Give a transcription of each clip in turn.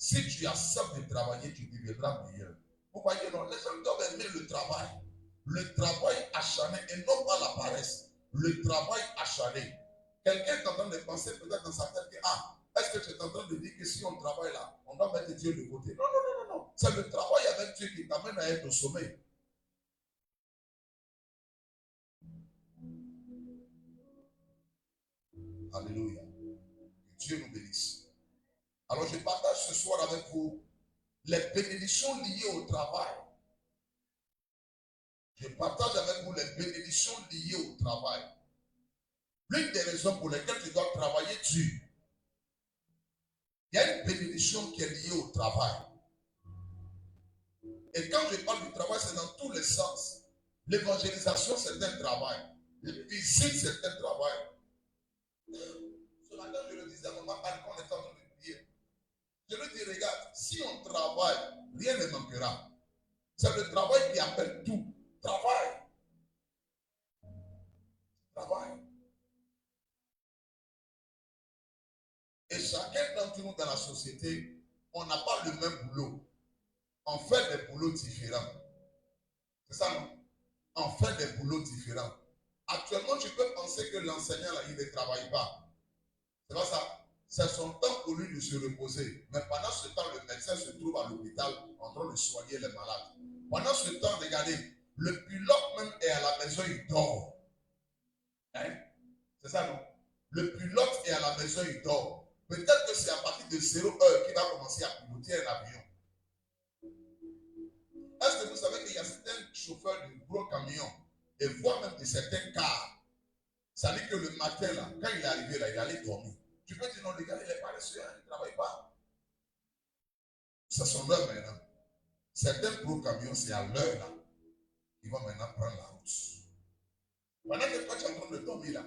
Si tu acceptes de travailler, tu deviendras meilleur. Vous voyez, non, les gens doivent aimer le travail. Le travail acharné et non pas la paresse. Le travail acharné. Quelqu'un est en train de penser peut-être dans sa tête que, est-ce que tu es en train de dire que si on travaille là, on doit mettre Dieu de côté? Non, non, non, non, non. C'est le travail avec Dieu qui t'amène à être au sommet. Alléluia. Que Dieu nous bénisse. Alors je partage ce soir avec vous les bénédictions liées au travail. Je partage avec vous les bénédictions liées au travail. L'une des raisons pour lesquelles tu dois travailler dur, il y a une bénédiction qui est liée au travail. Et quand je parle du travail, c'est dans tous les sens. L'évangélisation, c'est un travail. La visite, c'est un travail. Ce matin, je le disais à maman, quand on est en train de prier. Je lui dis, regarde, si on travaille, rien ne manquera. C'est le travail qui appelle tout. Travail. Travail. Et chacun d'entre nous dans la société, on n'a pas le même boulot. On fait des boulots différents. C'est ça, non? On fait des boulots différents. Actuellement, tu peux penser que l'enseignant, là, il ne travaille pas. C'est pas ça. C'est son temps pour lui de se reposer. Mais pendant ce temps, le médecin se trouve à l'hôpital en train de soigner les malades. Pendant ce temps, regardez, le pilote même est à la maison, il dort. Hein? C'est ça, non? Le pilote est à la maison, il dort. Peut-être que c'est à partir de 0 heure qu'il va commencer à piloter un avion. Est-ce que vous savez qu'il y a certains chauffeurs de gros camions et voire même de certains cars? Ça dit que le matin, là, quand il est arrivé, là, il allait dormir. Tu peux dire non, les gars, il est paresseux, il ne travaille pas. C'est son heure maintenant. Certains gros camions, c'est à l'heure là. Ils vont maintenant prendre la route. Pendant que toi, tu es en train de dormir là,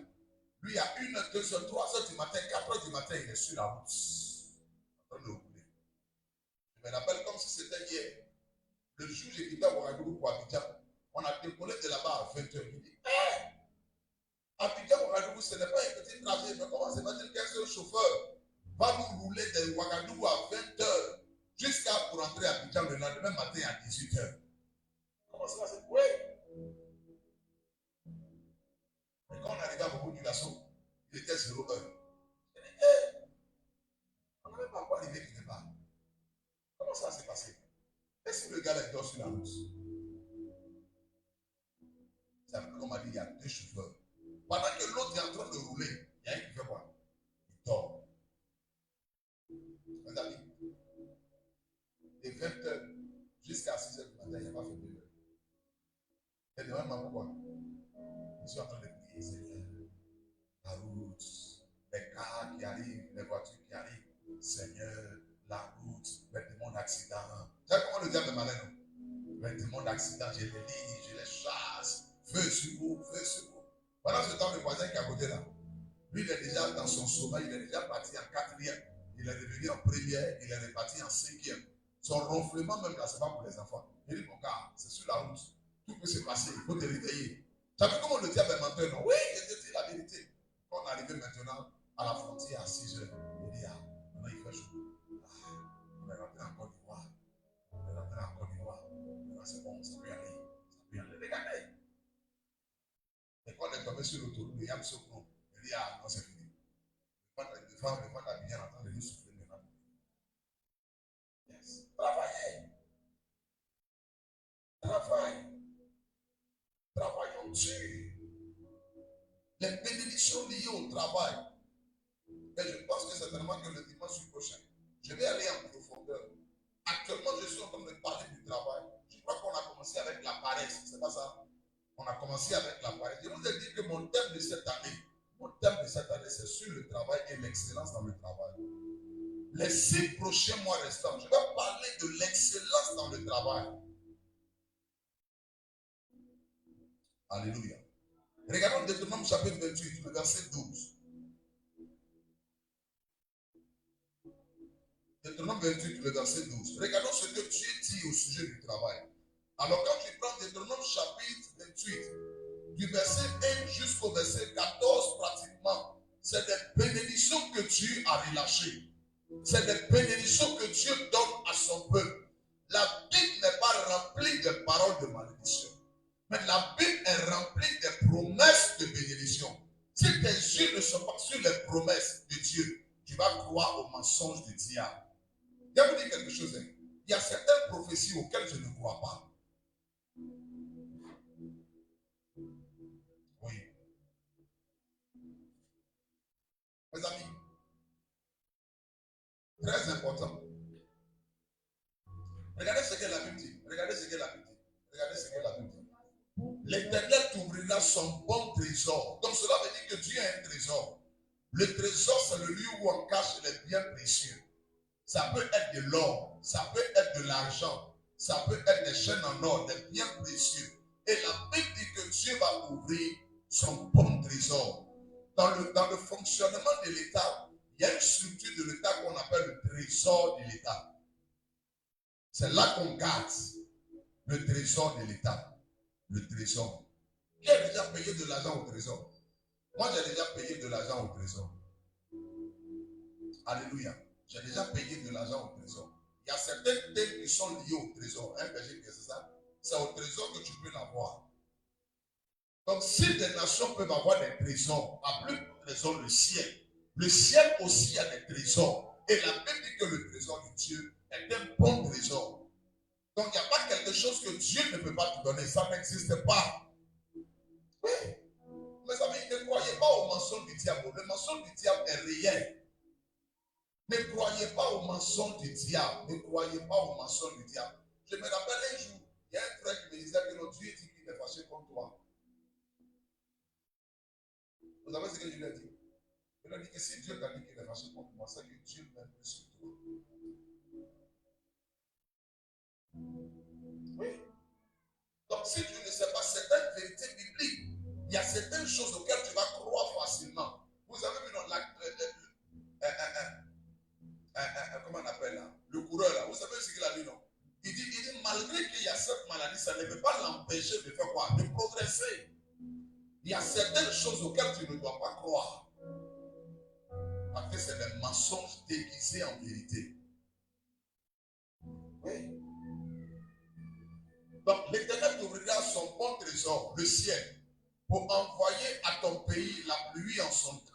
lui, à 1h, 2h, 3h du matin, 4h du matin, il est sur la route. En train de rouler. Je me rappelle comme si c'était hier. Le jour où j'ai quitté Ouagadougou pour Abidjan, on a décollé de là-bas à 20h. Il dit, Abidjan Ouagadougou, ce n'est pas un petit trajet, mais comment s'imagine qu'un seul chauffeur va nous rouler de Ouagadougou à 20h jusqu'à pour rentrer à Abidjan le lendemain matin à 18h. Comment ça va se jouer? Et quand on arrivait à Bobo du Lasso, il était 0 heure. Je dis, on n'avait pas encore arrivé quelque part. Comment ça s'est passé? Et si le gars là dort sur la route? C'est comme on m'a dit, il y a 2 chauffeurs. Pendant que l'autre est en train de rouler, il y a un qui fait quoi? Il dort. Mes amis, de 20h jusqu'à 6h du matin, il n'a pas fait 2 heures. Et demain, pourquoi? Je suis en train de prier, Seigneur. La route, les cars qui arrivent, les voitures qui arrivent, Seigneur, la route, les démons d'accident. Tu sais comment le diable est malin, non? Les démons d'accident, je les lis, je les chasse. Feu sur vous, feu sur vous. Pendant ce temps, le voisin qui est à côté là, lui, il est déjà dans son sommeil, il est déjà parti en 4e, il est devenu en 1er, il est reparti en 5e. Son ronflement même là, c'est pas pour les enfants. Il dit, mon gars, c'est sur la route. Tout peut se passer, il faut te réveiller. Tu as vu comment le diable est menteur, non? Oui, je te dis la vérité. Quand on est arrivé maintenant à la frontière à 6h, il dit, maintenant il fait chaud. On est rentré en Côte d'Ivoire. On est rentré en Côte d'Ivoire. Maintenant c'est bon, ça peut y aller. Ça peut y aller. Regardez. Et quand on est tombé sur l'autoroute de Yamsokno, il dit, non, c'est fini. Le vent d'Abidjan est en train de nous souffler maintenant. Yes. Travaillez. Travaille. Travaillons dur. Les bénédictions liées au travail. Et je pense que certainement que le dimanche prochain, je vais aller en profondeur. Actuellement, je suis en train de parler du travail. Je crois qu'on a commencé avec la paresse. C'est pas ça? On a commencé avec la paresse. Je vous ai dit que mon thème de cette année, c'est sur le travail et l'excellence dans le travail. Les 6 prochains mois restants, je vais parler de l'excellence dans le travail. Alléluia. Regardons Deutéronome chapitre 28, le verset 12. Deutéronome 28, le verset 12. Regardons ce que Dieu dit au sujet du travail. Alors quand tu prends Deutéronome chapitre 28, du verset 1 jusqu'au verset 14 pratiquement, c'est des bénédictions que Dieu a relâchées. C'est des bénédictions que Dieu donne à son peuple. La Bible n'est pas remplie de paroles de malédiction. Mais la Bible est remplie des promesses de bénédiction. Si tes yeux ne sont pas sur les promesses de Dieu, tu vas croire aux mensonges du diable. Je vais vous dire quelque chose. Il y a certaines prophéties auxquelles je ne crois pas. Oui. Mes amis, très important. Regardez ce que la Bible dit. Regardez ce que la Bible dit. Regardez ce que la Bible dit. L'Éternel t'ouvrira son bon trésor. Donc cela veut dire que Dieu a un trésor. Le trésor, c'est le lieu où on cache les biens précieux. Ça peut être de l'or, ça peut être de l'argent, ça peut être des chaînes en or, des biens précieux. Et la Bible dit que Dieu va ouvrir son bon trésor. Dans le fonctionnement de l'État, il y a une structure de l'État qu'on appelle le trésor de l'État. C'est là qu'on garde le trésor de l'État. Le trésor. Qui a déjà payé de l'argent au trésor? Moi, j'ai déjà payé de l'argent au trésor. Alléluia. J'ai déjà payé de l'argent au trésor. Il y a certaines dettes qui sont liées au trésor. Hein, c'est ça? C'est au trésor que tu peux l'avoir. Donc, si des nations peuvent avoir des trésors, à plus de trésor le ciel. Le ciel aussi a des trésors. Et la Bible dit que le trésor de Dieu est un bon trésor. Donc, il n'y a pas quelque chose que Dieu ne peut pas te donner. Ça n'existe pas. Oui. Mes amis, ne croyez pas aux mensonges du diable. Le mensonge du diable est réel. Ne croyez pas aux mensonges du diable. Ne croyez pas aux mensonges du diable. Je me rappelle un jour, il y a un frère qui me disait que notre Dieu dit qu'il est fâché contre toi. Vous savez ce que je lui ai dit? Je lui ai dit que si Dieu t'a dit qu'il est fâché contre moi, c'est que Dieu m'aime plus sur toi. Oui. Donc si tu ne sais pas certaines vérités bibliques, il y a certaines choses auxquelles tu vas croire facilement. Vous avez vu dans comment on appelle là? Le coureur là. Vous savez ce qu'il a dit, non? Il dit malgré qu'il y a cette maladie, ça ne peut pas l'empêcher de faire quoi? De progresser. Il y a certaines choses auxquelles tu ne dois pas croire. Parce que c'est des mensonges déguisés en vérité. Oui. Donc l'Éternel t'ouvrira son bon trésor, le ciel, pour envoyer à ton pays la pluie en son temps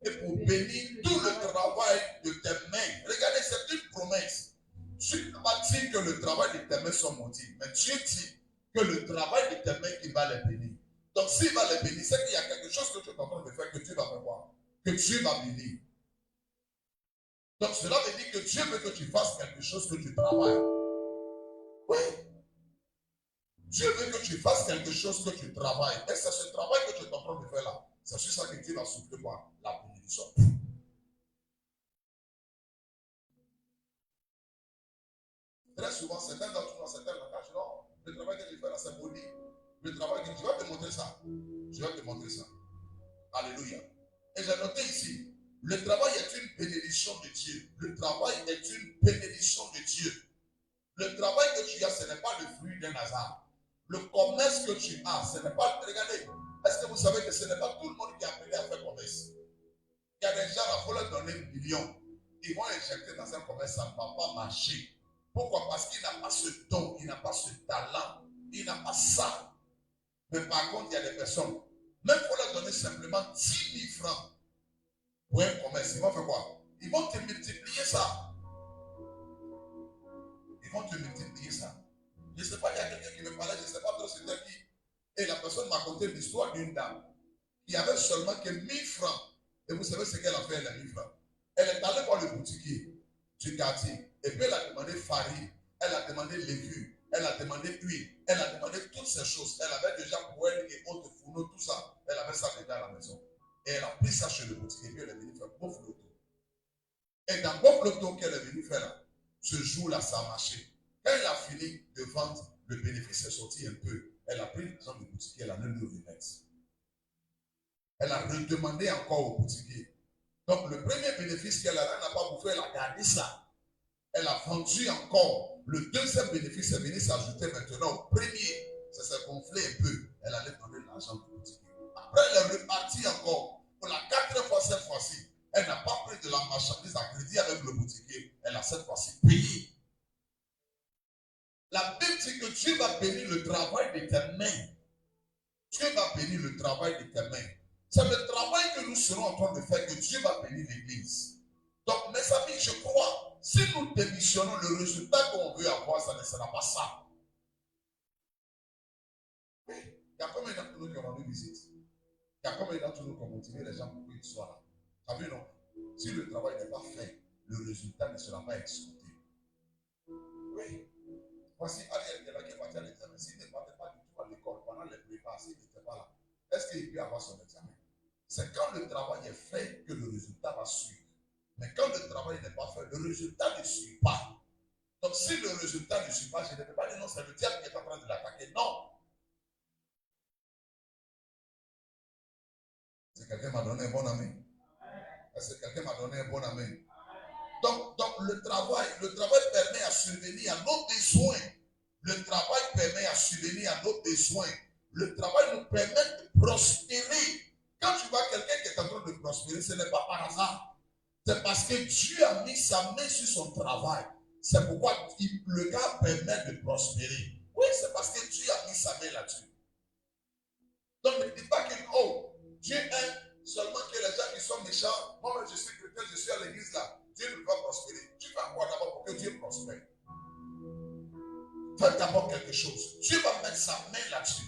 et pour bénir tout le travail de tes mains. Regardez, c'est une promesse. Dieu ne va pas dire que le travail de tes mains sont maudits, mais Dieu dit que le travail de tes mains, il va les bénir. Donc s'il va les bénir, c'est qu'il y a quelque chose que tu es en train de faire que Dieu va faire voir, que Dieu va bénir. Donc cela veut dire que Dieu veut que tu fasses quelque chose, que tu travailles. Oui. Dieu veut que tu fasses quelque chose, que tu travailles. Et c'est ce travail que tu es en train de faire là. C'est sur ça que Dieu va souffler quoi? La bénédiction. Très souvent, certains d'entre nous, certains langages, non, le travail que tu fais là, c'est maudit. Le travail que tu vas te montrer ça. Je vais te montrer ça. Alléluia. Et j'ai noté ici, le travail est une bénédiction de Dieu. Le travail est une bénédiction de Dieu. Le travail que tu as, ce n'est pas le fruit d'un hasard. Le commerce que tu as, ce n'est pas... Regardez, est-ce que vous savez que ce n'est pas tout le monde qui est appelé à faire commerce? Il y a des gens, il faut leur donner 1 million. Ils vont injecter dans un commerce, ça ne va pas marcher. Pourquoi? Parce qu'il n'a pas ce don, il n'a pas ce talent, il n'a pas ça. Mais par contre, il y a des personnes, même pour leur donner simplement 10 000 francs pour un commerce, ils vont faire quoi? Ils vont te multiplier ça. Ils vont te multiplier ça. Je ne sais pas, il y a quelqu'un qui me parlait, je ne sais pas trop c'était qui. Et la personne m'a conté l'histoire d'une dame qui avait seulement que 1 000 francs. Et vous savez ce qu'elle a fait, elle a 1 000 francs. Elle est allée voir le boutiquier du quartier. Et puis elle a demandé farine, elle a demandé levure, elle a demandé huile, elle a demandé toutes ces choses. Elle avait déjà poêle et autres fourneaux, tout ça. Elle avait ça déjà à la maison. Et elle a pris ça chez le boutiquier. Et puis elle est venue faire bouffe l'auto. Et dans bouffe l'auto qu'elle est venue faire là, ce jour-là, ça a marché. Quand elle a fini de vendre, le bénéfice est sorti un peu. Elle a pris l'argent du boutiquier, elle a donné le remettre. Elle a redemandé encore au boutiquier. Donc le premier bénéfice qu'elle a, elle n'a pas bouffé, elle a gardé ça. Elle a vendu encore. Le deuxième bénéfice est venu s'ajouter maintenant au premier. Ça s'est gonflé un peu. Elle allait demander l'argent du boutiquier. Après, elle est repartie encore. Pour la 4e fois, cette fois-ci, Elle n'a pas pris de la marchandise à crédit avec le boutiquier. Elle a cette fois-ci payé. La Bible dit que Dieu va bénir le travail de tes mains. Dieu va bénir le travail de tes mains. C'est le travail que nous serons en train de faire que Dieu va bénir l'Église. Donc, mes amis, je crois, si nous démissionnons, le résultat qu'on veut avoir, ça ne sera pas ça. Oui. Il y a combien d'entre nous qui ont rendu visite? Il y a combien d'entre nous qui ont motivé les gens pour qu'ils soient là? Tu as vu, non? Si le travail n'est pas fait, le résultat ne sera pas exécuté. Oui. Voici Ariel qui est là, qui est parti à l'examen. S'il ne partait pas du tout à l'école pendant les prépas, s'il n'était pas là, est-ce qu'il peut avoir son examen? C'est quand le travail est fait que le résultat va suivre. Mais quand le travail n'est pas fait, le résultat ne suit pas. Donc si le résultat ne suit pas, je ne peux pas dire non, c'est le diable qui est en train de l'attaquer. Non. Est-ce que quelqu'un m'a donné un bon amen? Est-ce que quelqu'un m'a donné un bon amen? Donc le travail permet à subvenir à nos besoins. Le travail permet à subvenir à nos besoins. Le travail nous permet de prospérer. Quand tu vois quelqu'un qui est en train de prospérer, ce n'est pas par hasard. C'est parce que Dieu a mis sa main sur son travail. C'est pourquoi le gars permet de prospérer. Oui, c'est parce que Dieu a mis sa main là-dessus. Donc ne dis pas que, oh, Dieu aime seulement que les gens qui sont méchants. Moi, je suis chrétien, je suis à l'église là. Dieu ne va prospérer. Tu fais quoi d'abord pour que Dieu prospère? Fais d'abord quelque chose. Dieu va mettre sa main là-dessus.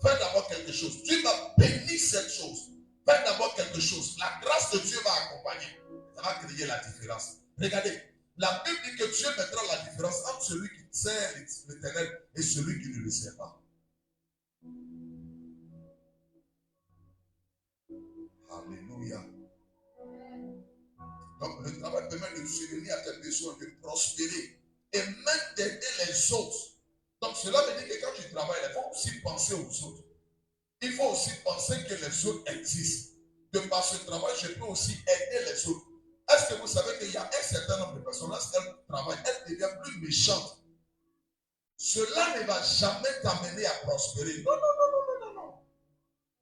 Fais d'abord quelque chose. Dieu va bénir cette chose. Fais d'abord quelque chose. La grâce de Dieu va accompagner. Ça va créer la différence. Regardez, la Bible dit que Dieu mettra la différence entre celui qui sert l'Éternel et celui qui ne le sert pas. Alléluia. Donc le travail permet de subvenir à tes besoins, de prospérer et même d'aider les autres. Donc cela veut dire que quand tu travailles, il faut aussi penser aux autres. Il faut aussi penser que les autres existent. Que par ce travail, je peux aussi aider les autres. Est-ce que vous savez qu'il y a un certain nombre de personnes, lorsqu'elles travaillent, elles deviennent plus méchantes. Cela ne va jamais t'amener à prospérer. Non, non, non, non, non, non.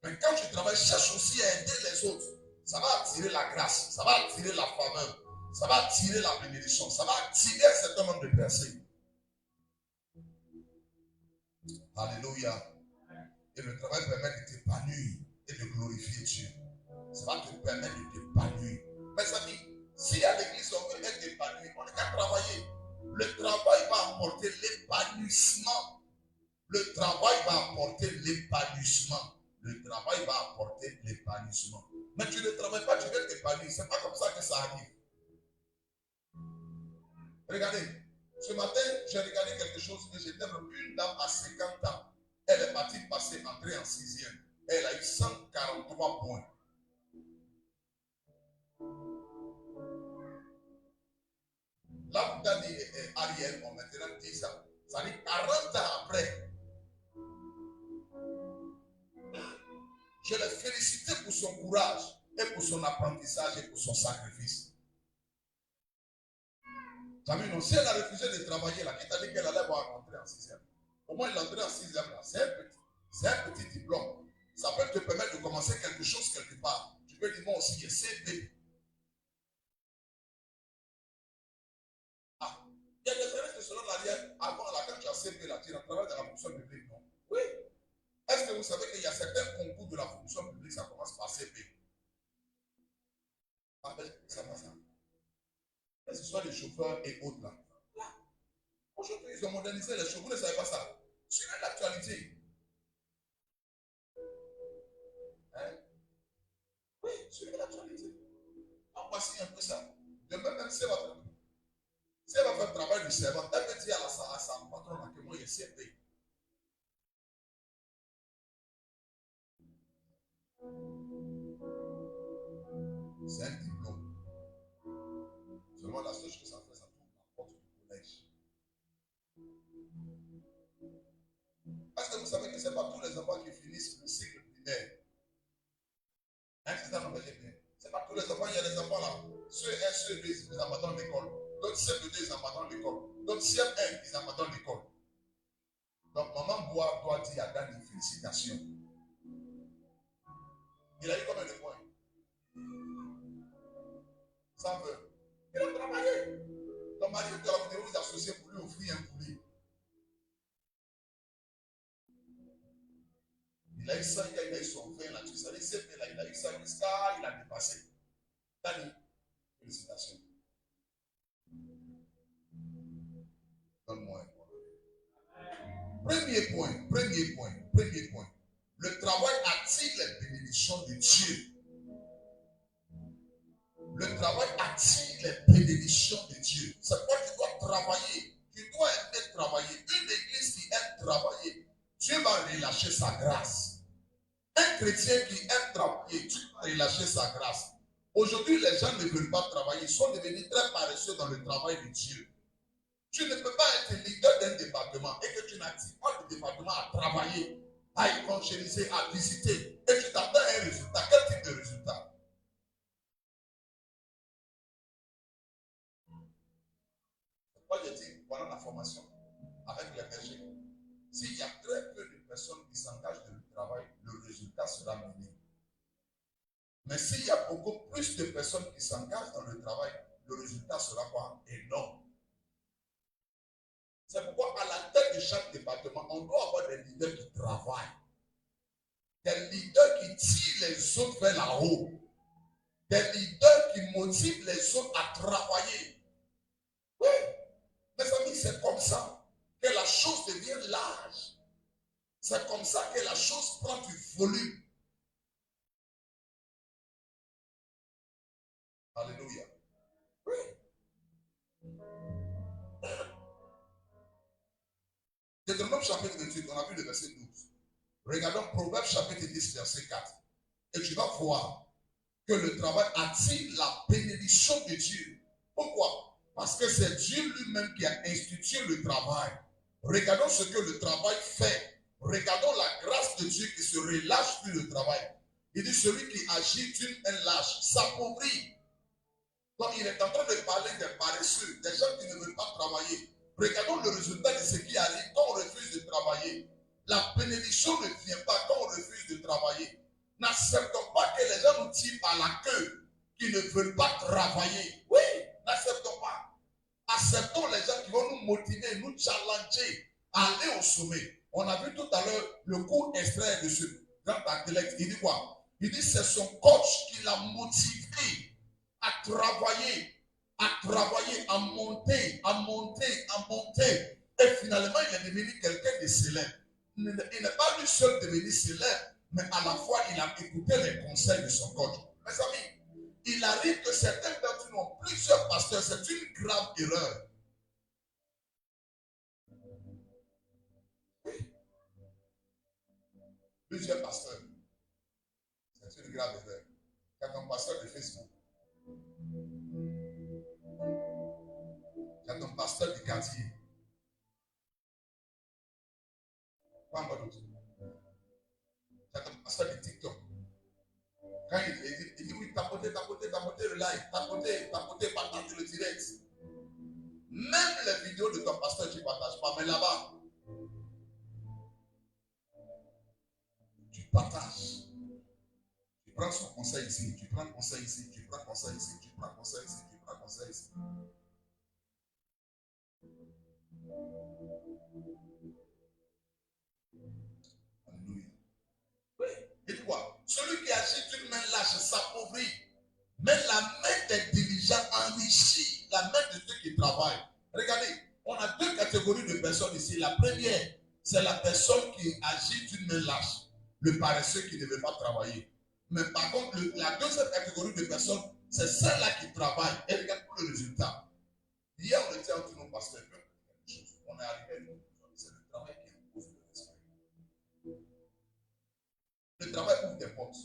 Mais quand tu travailles, cherche aussi à aider les autres. Ça va attirer la grâce, ça va attirer la faveur, ça va attirer la bénédiction, ça va attirer un certain nombre de personnes. Alléluia. Et le travail permet de t'épanouir et de glorifier Dieu. Ça va te permettre de t'épanouir. Mes amis, si à l'église on veut être épanoui, on n'a qu'à travailler. Le travail va apporter l'épanouissement. Le travail va apporter l'épanouissement. Le travail va apporter l'épanouissement. Mais tu ne travailles pas, tu veux t'épanouir. Ce n'est pas comme ça que ça arrive. Regardez, ce matin, j'ai regardé quelque chose que j'étais une dame à 50 ans. Elle est partie passer, entrer en 6e. Elle a eu 143 points. Là, vous avez Ariel, on maintenant 10 ans. Ça dit 40 ans après. Je l'ai félicité pour son courage et pour son apprentissage et pour son sacrifice. Tu as vu, non? Si elle a refusé de travailler là, qui t'a dit qu'elle allait avoir rentrer en 6e? Au moins, l'entrée en 6e là, c'est un petit diplôme. Ça peut te permettre de commencer quelque chose quelque part. Tu peux dire, moi aussi, j'ai CP. Ah, il y a des gens qui selon l'arrière, avant là, quand tu as CP là, tu travailles dans la fonction publique, non? Oui. Est-ce que vous savez qu'il y a certains concours de la fonction publique, ça commence par CP? Ah ben, ça va ça. Que ce soit les chauffeurs et autres là. Là. Aujourd'hui, ils ont modernisé les chauffeurs, vous ne savez pas ça. Suivez l'actualité. Hein? Oui, suivez l'actualité. Donc voici un peu ça. Demain, même si elle va faire le travail du servant, elle peut dire à sa patronne que moi, il y a CP. C'est un diplôme. Seulement la seule chose que ça fait, ça tourne la porte du collège. Est-ce que vous savez que ce n'est pas tous les enfants qui finissent le cycle primaire? Hein, c'est ça, c'est pas tous les enfants, il y a des enfants là. Ceux 1, ceux 2, ils abandonnent l'école. D'autres CP2, ils abandonnent l'école. D'autres CM1, ils abandonnent l'école. Donc, maman doit dire à Dan félicitations. Il a eu combien de points? Sans veut. Il a travaillé. Ton mari, vous devez vous associer pour lui offrir un poulet. Il a eu ça, il a eu son vin là, tout ça. Il a eu ça jusqu'à, il a dépassé. Dani, félicitations. Donne-moi un point. Premier point. Le travail attire les bénédictions de Dieu. Le travail attire les bénédictions de Dieu. C'est pourquoi tu dois travailler. Tu dois aimer travailler. Une église qui aime travailler, Dieu va relâcher sa grâce. Un chrétien qui aime travailler, Dieu va relâcher sa grâce. Aujourd'hui, les gens ne veulent pas travailler. Ils sont devenus très paresseux dans le travail de Dieu. Tu ne peux pas être leader d'un département et que tu n'actives pas le département à travailler, à évangéliser, à visiter, et tu t'attends à un résultat. Quel type de résultat? Moi, je dis, voilà la formation avec les bergers. S'il y a très peu de personnes qui s'engagent dans le travail, le résultat sera minime. Mais s'il y a beaucoup plus de personnes qui s'engagent dans le travail, le résultat sera quoi? Énorme. C'est pourquoi à la tête de chaque département, on doit avoir des leaders qui travaillent. Des leaders qui tirent les autres vers la haut. Des leaders qui motivent les autres à travailler. Oui, mes amis, c'est comme ça que la chose devient large. C'est comme ça que la chose prend du volume. Alléluia. Oui. Deutéronome chapitre 28, on a vu le verset 12. Regardons Proverbe chapitre 10, verset 4. Et tu vas voir que le travail attire la bénédiction de Dieu. Pourquoi? Parce que c'est Dieu lui-même qui a institué le travail. Regardons ce que le travail fait. Regardons la grâce de Dieu qui se relâche sur le travail. Il dit, celui qui agit d'une main lâche s'appauvrit. Donc il est en train de parler des paresseux, des gens qui ne veulent pas travailler. Regardons le résultat de ce qui arrive quand on refuse de travailler. La bénédiction ne vient pas quand on refuse de travailler. N'acceptons pas que les gens nous tirent par la queue, qui ne veulent pas travailler. Oui, n'acceptons pas. Acceptons les gens qui vont nous motiver, nous challenger, à aller au sommet. On a vu tout à l'heure le cours extrait de ce grand athlète. Il dit quoi? Il dit c'est son coach qui l'a motivé à travailler, à monter. Et finalement, il est devenu quelqu'un de célèbre. Il n'est pas lui seul devenu célèbre, mais à la fois, il a écouté les conseils de son coach. Mes amis, il arrive que certaines personnes ont plusieurs pasteurs. C'est une grave erreur. Plusieurs pasteurs. C'est une grave erreur. Il y a ton pasteur de Facebook. Il y a ton pasteur du quartier. Pas encore d'autre. Il y a ton pasteur de TikTok. Quand il dit oui, tapotez le live, tapotez, partagez le direct. Même les vidéos de ton pasteur, tu ne partages pas, mais là-bas, tu partages. Tu prends son conseil ici, tu prends conseil ici, tu prends conseil ici, tu prends conseil ici, tu prends conseil ici. Alléluia. Oui. Et quoi? Celui qui agit d'une main lâche s'appauvrit. Mais la main des diligents enrichit la main de ceux qui travaillent. Regardez, on a deux catégories de personnes ici. La première, c'est la personne qui agit d'une main lâche. Le paresseux qui ne veut pas travailler. Mais par contre, la deuxième catégorie de personnes, c'est celle-là qui travaille. Et regarde pour le résultat. Hier, on était entre nos pasteurs. On est arrivé à une conclusion. C'est le travail qui impose le respect. Le travail ouvre des portes.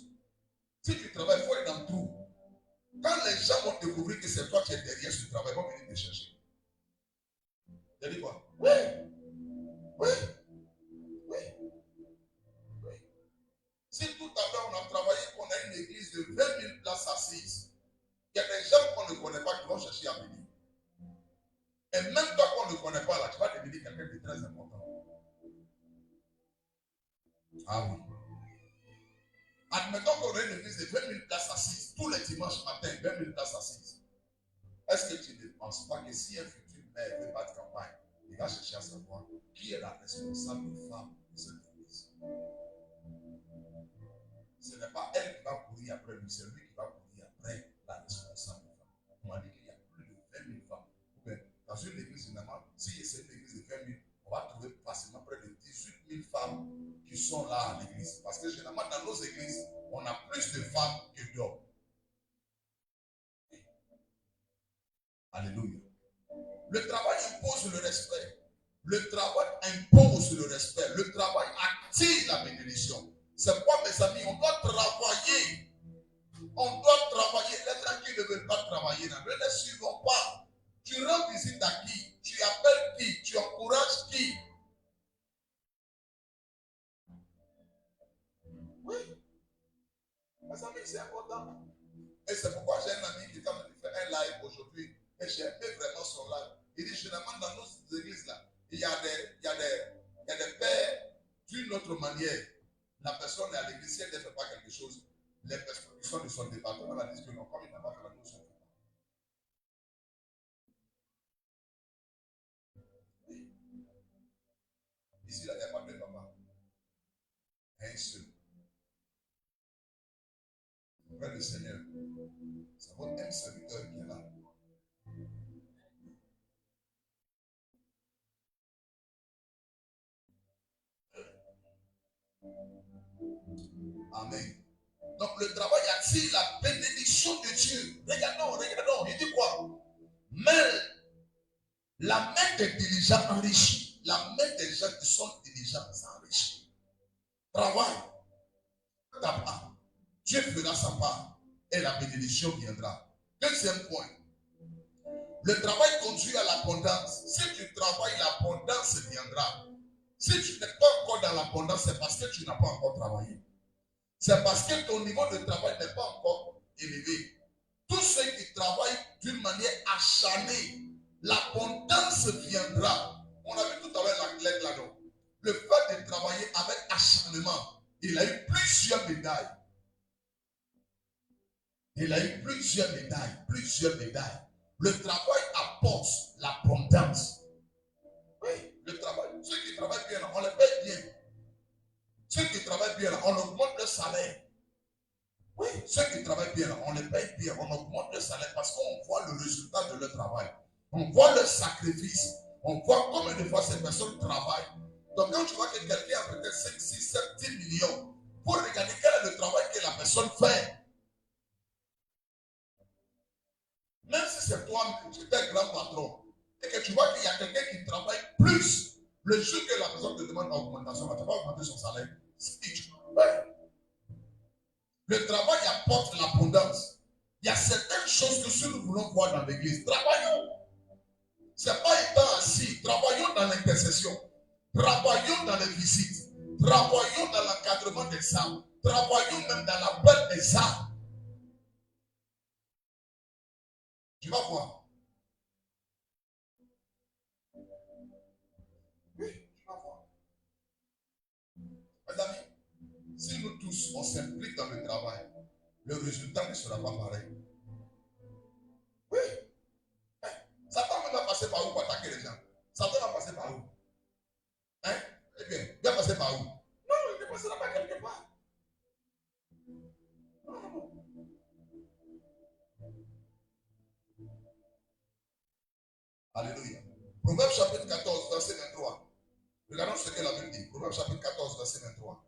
Si tu travailles, il faut être dans le trou. Quand les gens vont découvrir que c'est toi qui es derrière ce travail, ils vont venir te chercher. Tu as dit quoi? Oui. Oui. Oui. Oui. Si tout à l'heure on a travaillé, qu'on a une église de 20 000 places assises, il y a des gens qu'on ne connaît pas qui vont chercher à venir. Et même toi qu'on ne connaît pas, là, tu vas devenir quelqu'un de très important. Ah oui. Admettons qu'on a une église de 20 000 places assises, tous les dimanches matin, 20 000 places assises. Est-ce que tu ne penses pas que si un futur maire veut battre campagne, il va chercher à savoir qui est la responsable femme de cette église? Ce n'est pas elle qui va courir après lui, c'est lui qui va courir après la responsable femme. On m'a dit qu'il y a plus de 20 000 femmes. Dans une église, finalement, si c'est une église de 20 000, on va trouver facilement près de 18 000 femmes qui sont là à l'église. Parce que généralement, dans nos églises, on a plus de femmes que d'hommes. Alléluia. Le travail impose le respect. Le travail impose le respect. Le travail attire la bénédiction. C'est pourquoi, mes amis, on doit travailler. On doit travailler. Les gens qui ne veulent pas travailler, ne les suivons pas. Tu rends visite à qui? Tu appelles qui? Tu encourages qui? Oui. Mes amis, c'est important. Et c'est pourquoi j'ai un ami qui est en train de faire un live aujourd'hui. Et j'ai aimé vraiment son live. Il dit généralement dans nos églises là, il y a des pères d'une autre manière. La personne est à l'église, si elle ne fait pas quelque chose, les personnes qui sont de son département la disent que non, comme il n'a pas fait la chose, oui. Ici, là, il n'y a pas de papa. Un seul. Près du Seigneur. C'est votre un serviteur qui est là. Amen. Donc le travail attire la bénédiction de Dieu. Regardons, il dit quoi? Mais la main des diligents enrichit. La main des gens qui sont diligents s'enrichit. Travail. Ta part. Dieu fera sa part. Et la bénédiction viendra. Deuxième point. Le travail conduit à l'abondance. Si tu travailles, l'abondance viendra. Si tu n'es pas encore dans l'abondance, c'est parce que tu n'as pas encore travaillé. C'est parce que ton niveau de travail n'est pas encore élevé. Tous ceux qui travaillent d'une manière acharnée, l'abondance viendra. On a vu tout à l'heure la lettre là-dedans. Le fait de travailler avec acharnement, il a eu plusieurs médailles. Il a eu plusieurs médailles. Le travail apporte l'abondance. Oui, le travail. Ceux qui travaillent bien, on les paye bien. Ceux qui travaillent bien, on augmente le salaire. Oui, ceux qui travaillent bien, on les paye bien, on augmente le salaire parce qu'on voit le résultat de leur travail. On voit le sacrifice. On voit combien de fois ces personnes travaillent. Donc quand tu vois que quelqu'un a peut-être 5, 6, 7, 10 millions, pour regarder quel est le travail que la personne fait. Même si c'est toi, tu es un grand patron, et que tu vois qu'il y a quelqu'un qui travaille plus, le jour que la personne te demande augmentation, tu vas augmenter son salaire. Le travail apporte l'abondance. Il y a certaines choses que si nous voulons voir dans l'église, travaillons. Ce n'est pas étant assis, travaillons dans l'intercession, travaillons dans les visites, travaillons dans l'encadrement des âmes, travaillons même dans l'appel des âmes. Tu vas voir. Oui, tu vas voir. Mes amis, si nous tous, on s'implique dans le travail, le résultat ne sera pas pareil. Oui. Satan va passer par où pour attaquer les gens? Satan va passer par où? Hein? Eh bien, il va passer par où? Non, il ne passera pas quelque part. Non. Alléluia. Proverbe chapitre 14, verset 23. Regardons ce que la Bible dit. Proverbe chapitre 14, verset 23.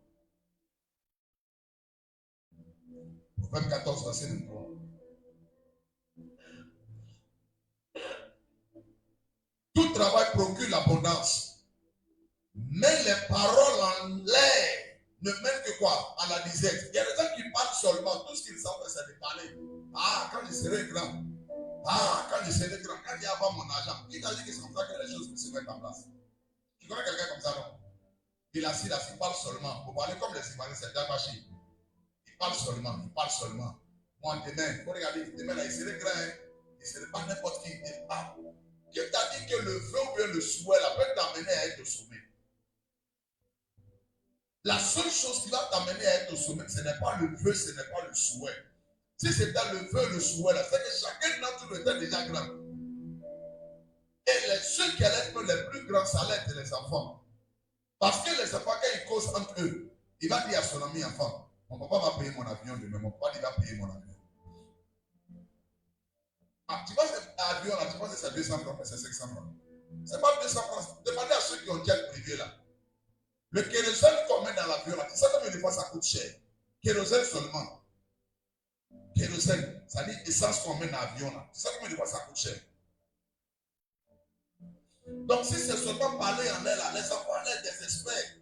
Proverbe 14, verset 23. Tout travail procure l'abondance, mais les paroles en l'air ne mènent que quoi? À la disette. Il y a des gens qui parlent seulement, tout ce qu'ils savent, c'est de parler. Ah, quand je serai grand. Ah, quand je serai grand, quand il y aura mon argent. Qui t'a dit que c'est comme ça que les choses se mettent en place? Tu connais quelqu'un comme ça, non? Il assis là, il parle seulement. Vous parlez comme les Ivoiriens, c'est Dabachi. Il parle seulement. Moi, demain, vous regardez, demain là, il serait grand, hein? Il ne serait pas n'importe qui. Il parle. Qui t'a dit que le vœu ou bien le souhait là peut t'amener à être au sommet? La seule chose qui va t'amener à être au sommet, ce n'est pas le vœu, ce n'est pas le souhait. Si c'était le vœu, le souhait, c'est que chacun d'entre nous était déjà grand. Et ceux qui allaient être les plus grands, ça allait être les enfants. Parce que les enfants, quand ils causent entre eux, il va dire à son ami enfant, mon papa va payer mon avion demain, mon papa il va payer mon avion. Ah, tu vois cet avion là, tu penses que c'est 200 francs, mais c'est 500 francs. C'est pas 200 francs. Demandez à ceux qui ont jet privé là. Le kérosène qu'on met dans l'avion là, tu sais combien de fois ça coûte cher? Kérosène seulement. Kérosène, ça dit essence qu'on met dans l'avion là. Tu sais combien de fois ça coûte cher? Donc si c'est seulement parler en l'air là, les enfants en l'air désespèrent.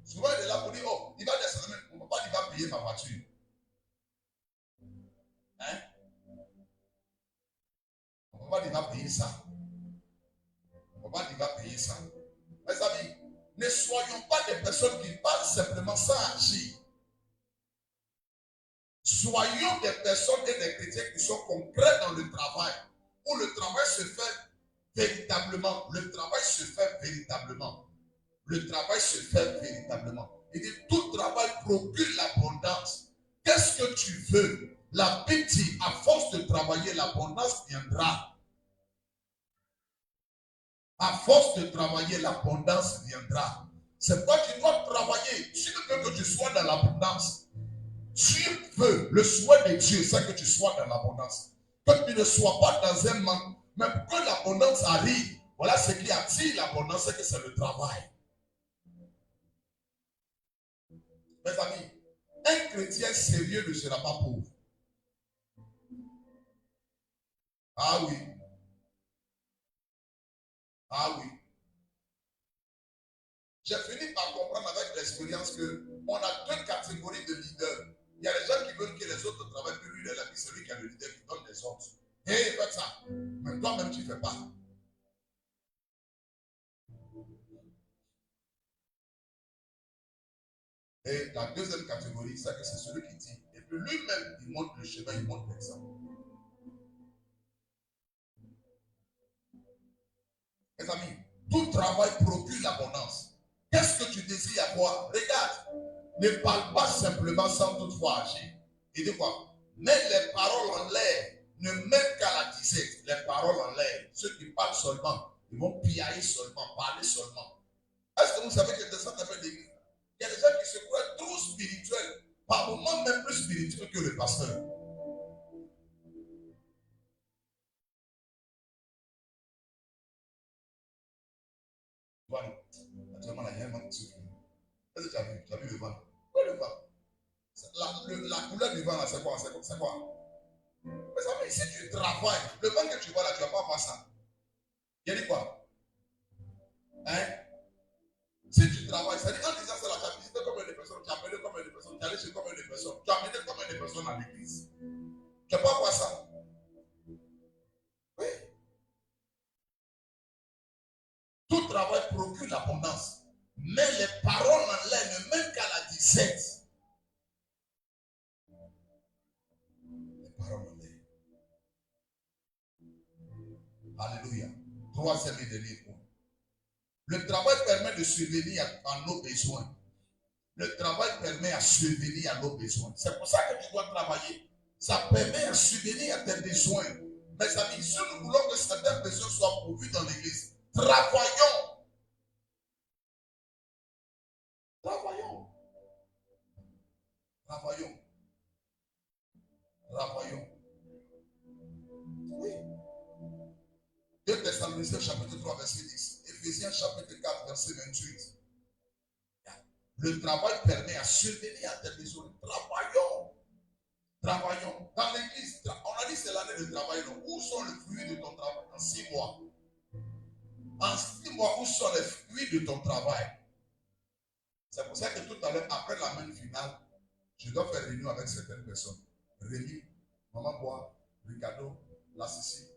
Souvent il est là pour dire, oh, il va descendre, mon papa il va payer ma voiture. Hein? Mon papa il va payer ça. Mon papa il va payer ça. Mes amis, ne soyons pas des personnes qui parlent simplement sans agir. Soyons des personnes et des chrétiens qui sont concrets dans le travail, où le travail se fait véritablement. Le travail se fait véritablement. Le travail se fait véritablement. Il dit, tout travail procure l'abondance. Qu'est-ce que tu veux? La Bible dit, à force de travailler, l'abondance viendra. À force de travailler, l'abondance viendra. C'est pourquoi tu dois travailler. Si tu veux que tu sois dans l'abondance, Dieu veut, le souhait de Dieu, c'est que tu sois dans l'abondance. Que tu ne sois pas dans un manque. Mais pour que l'abondance arrive, voilà ce qui attire l'abondance, c'est que c'est le travail. Mes amis, un chrétien sérieux ne sera pas pauvre. Ah oui. Ah oui. J'ai fini par comprendre avec l'expérience qu'on a deux catégories de leaders. Il y a les gens qui veulent que les autres travaillent, puis lui, il est là, puis celui qui a le leader qui donne des ordres. Hé, faites ça. Mais toi-même, tu ne fais pas. Et la deuxième catégorie, c'est que c'est celui qui dit. Et puis lui-même, il montre le chemin, il montre l'exemple. Mes amis, tout travail procure l'abondance. Qu'est-ce que tu désires avoir? Regarde, ne parle pas simplement sans toutefois agir. Il dit quoi? Mets les paroles en l'air, ne mènent qu'à la disette. Les paroles en l'air, ceux qui parlent seulement, ils vont piailler seulement, parler seulement. Est-ce que vous savez que c'est ça qu'on fait l'église? Il y a des gens qui se croient trop spirituels, par moments même plus spirituels que le pasteur. Voilà. Actuellement, là, il y a un manque de souffle. Est-ce que tu as vu le vent? Quoi le vent? La couleur du vent, là, c'est quoi? C'est quoi? Mais si tu travailles, le vent que tu vois là, tu ne vas pas voir ça. Il a dit quoi? Hein? Si tu travailles, c'est-à-dire en disant ça, tu as visité combien de personnes, tu as appelé combien de personnes, tu as allé chez combien de personnes, tu as amené combien de personnes à l'église. Tu ne vas pas voir ça. Oui. Tout travail procure l'abondance. Mais les paroles en l'air ne mènent qu'à la disette. Les paroles en l'air. Alléluia. Troisième et dernier point. Le travail permet de subvenir à nos besoins. Le travail permet à subvenir à nos besoins. C'est pour ça que tu dois travailler. Ça permet à subvenir à tes besoins. Mes amis, si nous voulons que certains besoins soient pourvus dans l'église, travaillons. Travaillons. Travaillons. Travaillons. Oui. 2 Thessaloniciens chapitre 3, verset 10. Éphésiens chapitre 4, verset 28. Le travail permet à subvenir à tes besoins. Travaillons. Travaillons. Dans l'église, on a dit c'est l'année de travail. Donc, où sont les fruits de ton travail? En 6 mois. En 6 mois, où sont les fruits de ton travail? C'est pour ça que tout à l'heure, après la main finale, je dois faire réunion avec certaines personnes. Rémi, Maman Bois, Ricardo, la Sissi,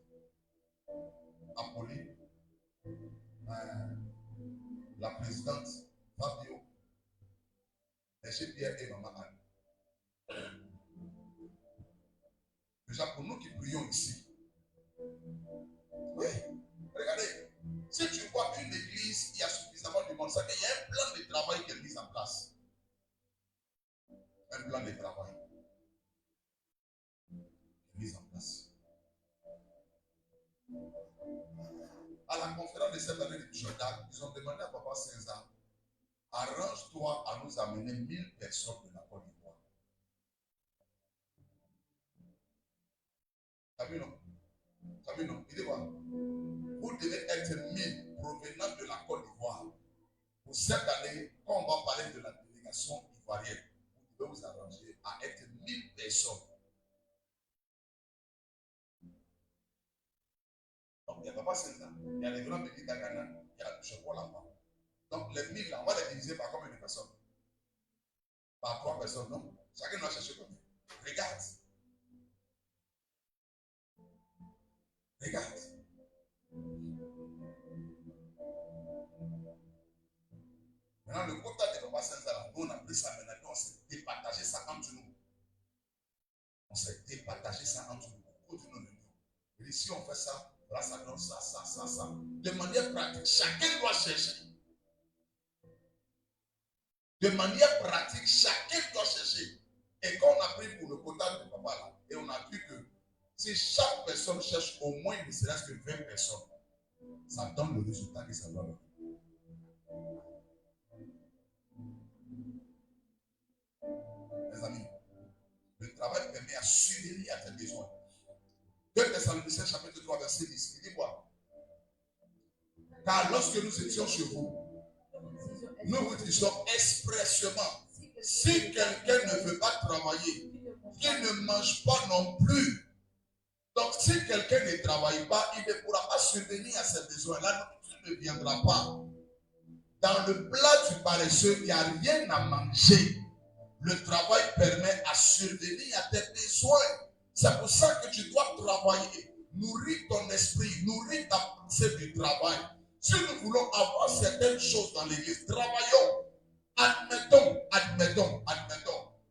Apolline, la présidente, Fabio, M. Pierre et Maman Anne. Déjà pour nous qui prions ici. Oui, regardez, si tu vois une église, il y a suffisamment de monde, ça veut dire qu'il y a un plan de travail qui est mis en place. Un plan de travail. conférence de cette année de Jordan, ils ont demandé à Papa César, arrange-toi à nous amener 1000 personnes de la Côte d'Ivoire. T'as vu non? T'as vu non? Il dit quoi? Vous devez être 1000 provenant de la Côte d'Ivoire. Pour cette année, quand on va parler de la délégation ivoirienne, vous devez vous arranger à être 1000 personnes. Donc, il n'y a pas César. Il y a les grands pays d'Agana, il y a le Chevron là-bas. Donc, les 1000 là, on va les diviser par combien de personnes? Par 3 personnes, non? Chacun doit chercher combien? Regarde. Regarde. Maintenant, le quota de Papa César, nous, on a pris ça maintenant, on s'est départagé ça entre nous. On s'est départagé ça entre nous. Continuons de nous. Et si on fait ça, là, ça donne ça, ça, ça, ça. De manière pratique, chacun doit chercher. De manière pratique, chacun doit chercher. Et quand on a pris pour le quota de Papa là, et on a vu que si chaque personne cherche au moins ne serait-ce que 20 personnes, ça donne le résultat que ça doit donner. Les amis, le travail permet à subvenir à tes besoins. 2 Thessaloniciens chapitre 3 verset 10, il dit quoi? Car lorsque nous étions chez vous, nous vous disions expressément, si quelqu'un ne veut pas travailler, qu'il ne mange pas non plus. Donc si quelqu'un ne travaille pas, il ne pourra pas subvenir à ses besoins. La nourriture ne viendra pas. Dans le plat du paresseux, il n'y a rien à manger. Le travail permet à subvenir à tes besoins. C'est pour ça que tu dois travailler. Nourrir ton esprit, nourrir ta pensée du travail. Si nous voulons avoir certaines choses dans l'église, travaillons. Admettons,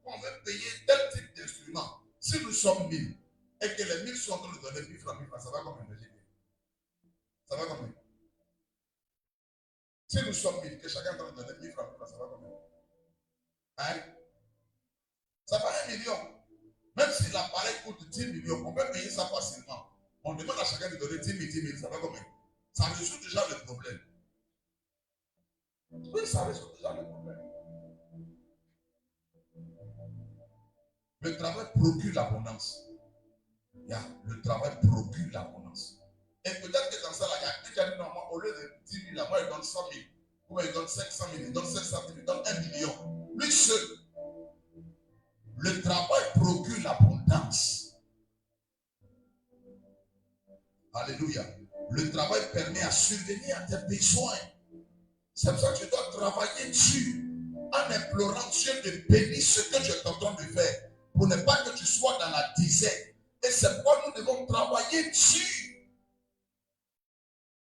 on veut payer tel type d'instrument. Si nous sommes 1000 et que les 1000 sont en train de donner 1000 francs, ça va combien? Ça va combien? Si nous sommes 1000, que chacun est en train de donner 1000 francs, ça va combien? Hein? Ça va 1 million. Même si l'appareil coûte 10 millions, on peut payer ça facilement. On demande à chacun de donner 10 000, 10 000, ça va combien? Ça résout déjà le problème. Oui, ça résout déjà le problème. Le travail procure l'abondance. Le travail procure l'abondance. Et peut-être que dans ça, il y a un qui a dit non, moi, au lieu de 10 000, là, moi, il donne 100 000. Ou il donne 500 000, il donne 500 000, il donne 1 million. Lui seul. Le travail procure l'abondance. Alléluia. Le travail permet à subvenir à tes besoins. C'est pour ça que tu dois travailler dessus en implorant Dieu de bénir ce que tu es en train de faire pour ne pas que tu sois dans la disette. Et c'est pourquoi nous devons travailler dessus.